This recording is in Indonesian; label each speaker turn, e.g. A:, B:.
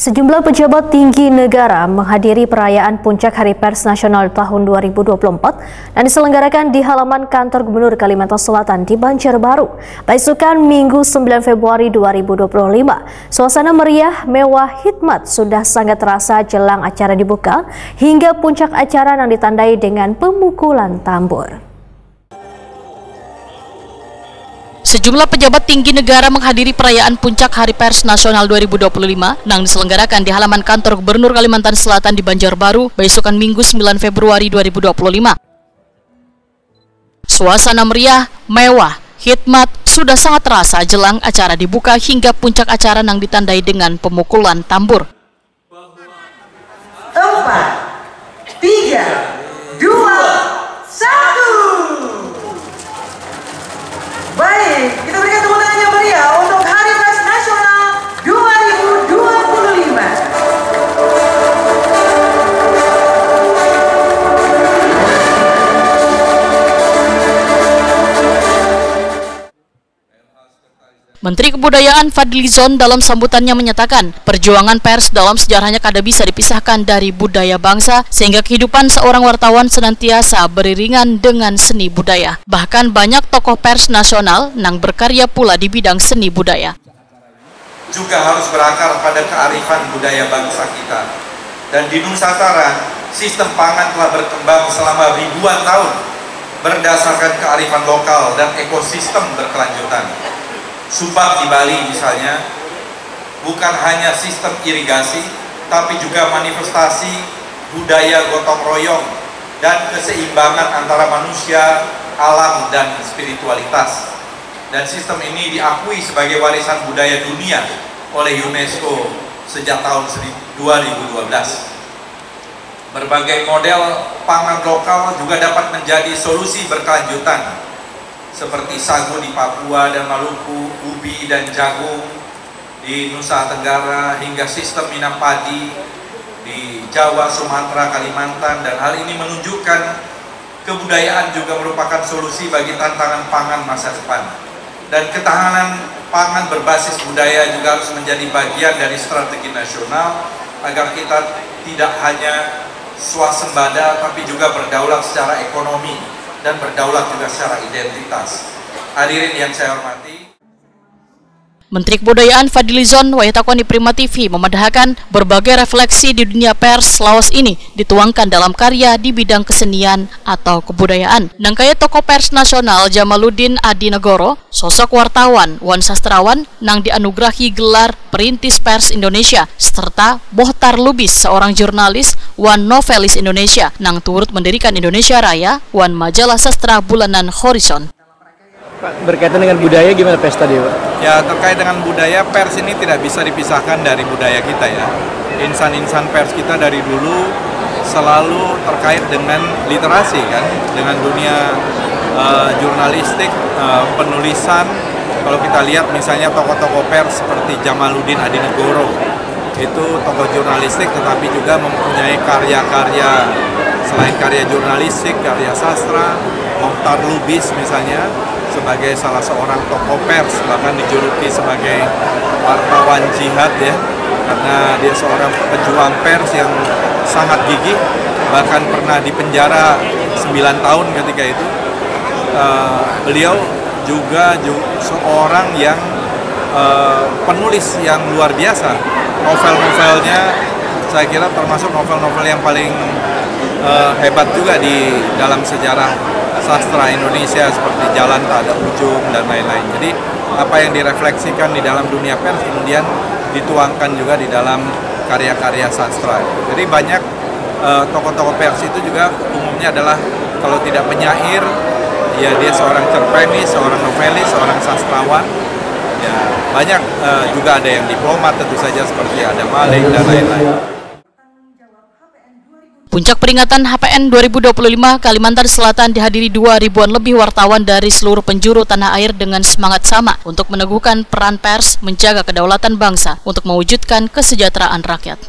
A: Sejumlah pejabat tinggi negara menghadiri perayaan Puncak Hari Pers Nasional tahun 2024 yang diselenggarakan di halaman kantor Gubernur Kalimantan Selatan di Banjarbaru. Besokan Minggu 9 Februari 2025, suasana meriah, mewah, hikmat sudah sangat terasa jelang acara dibuka hingga puncak acara yang ditandai dengan pemukulan tambur.
B: Sejumlah pejabat tinggi negara menghadiri perayaan Puncak Hari Pers Nasional 2025 yang diselenggarakan di halaman kantor Gubernur Kalimantan Selatan di Banjarbaru besokan Minggu 9 Februari 2025. Suasana meriah, mewah, hikmat sudah sangat terasa jelang acara dibuka hingga puncak acara yang ditandai dengan pemukulan tambur.
C: 4, 3, 2, 1. Baik, kita berikan tepuk tangan yang meriah untuk Hari Pers Nasional 2025.
B: Menteri Kebudayaan Fadlizon dalam sambutannya menyatakan, perjuangan pers dalam sejarahnya kada bisa dipisahkan dari budaya bangsa, sehingga kehidupan seorang wartawan senantiasa beriringan dengan seni budaya. Bahkan banyak tokoh pers nasional yang berkarya pula di bidang seni budaya.
D: Juga harus berakar pada kearifan budaya bangsa kita. Dan di Nusantara, sistem pangan telah berkembang selama ribuan tahun berdasarkan kearifan lokal dan ekosistem berkelanjutan. Subak di Bali misalnya, bukan hanya sistem irigasi, tapi juga manifestasi budaya gotong royong dan keseimbangan antara manusia, alam, dan spiritualitas. Dan sistem ini diakui sebagai warisan budaya dunia oleh UNESCO sejak tahun 2012. Berbagai model pangan lokal juga dapat menjadi solusi berkelanjutan, seperti sagu di Papua dan Maluku, ubi dan jagung di Nusa Tenggara, hingga sistem minam padi di Jawa, Sumatera, Kalimantan. Dan hal ini menunjukkan kebudayaan juga merupakan solusi bagi tantangan pangan masa depan. Dan ketahanan pangan berbasis budaya juga harus menjadi bagian dari strategi nasional agar kita tidak hanya swasembada tapi juga berdaulat secara ekonomi dan berdaulat juga secara identitas. Hadirin yang saya hormati,
B: Menteri Kebudayaan Fadlizon Wayatakoni Prima TV memandahkan berbagai refleksi di dunia pers lawas ini dituangkan dalam karya di bidang kesenian atau kebudayaan. Nangkaya tokoh pers nasional Jamaluddin Adinegoro, sosok wartawan, wan sastrawan, nang dianugerahi gelar Perintis Pers Indonesia, serta Bohtar Lubis, seorang jurnalis, wan novelis Indonesia, nang turut mendirikan Indonesia Raya, wan majalah sastra bulanan Horizon.
E: Pak, berkaitan dengan budaya gimana pesta dia, Pak?
D: ya terkait dengan budaya, pers ini tidak bisa dipisahkan dari budaya kita ya. Insan-insan pers kita dari dulu selalu terkait dengan literasi kan, dengan dunia jurnalistik, penulisan. Kalau kita lihat misalnya tokoh-tokoh pers seperti Jamaluddin Adinegoro, itu tokoh jurnalistik tetapi juga mempunyai karya-karya selain karya jurnalistik, karya sastra. Bohtar Lubis misalnya sebagai salah seorang tokoh pers, bahkan dijuluki sebagai wartawan jihad ya, karena dia seorang pejuang pers yang sangat gigih, bahkan pernah dipenjara 9 tahun ketika itu. Beliau juga seorang yang penulis yang luar biasa. Novel-novelnya saya kira termasuk novel-novel yang paling hebat juga di dalam sejarah sastra Indonesia, seperti Jalan Tak Ada Ujung dan lain-lain. Jadi apa yang direfleksikan di dalam dunia pers kemudian dituangkan juga di dalam karya-karya sastra. Jadi banyak tokoh-tokoh pers itu juga umumnya adalah kalau tidak penyair, ya dia seorang cerpenis, seorang novelis, seorang sastrawan. Ya banyak juga ada yang diplomat tentu saja seperti ada Malik dan lain-lain.
B: Puncak peringatan HPN 2025 Kalimantan Selatan dihadiri 2.000-an lebih wartawan dari seluruh penjuru tanah air dengan semangat sama untuk meneguhkan peran pers menjaga kedaulatan bangsa untuk mewujudkan kesejahteraan rakyat.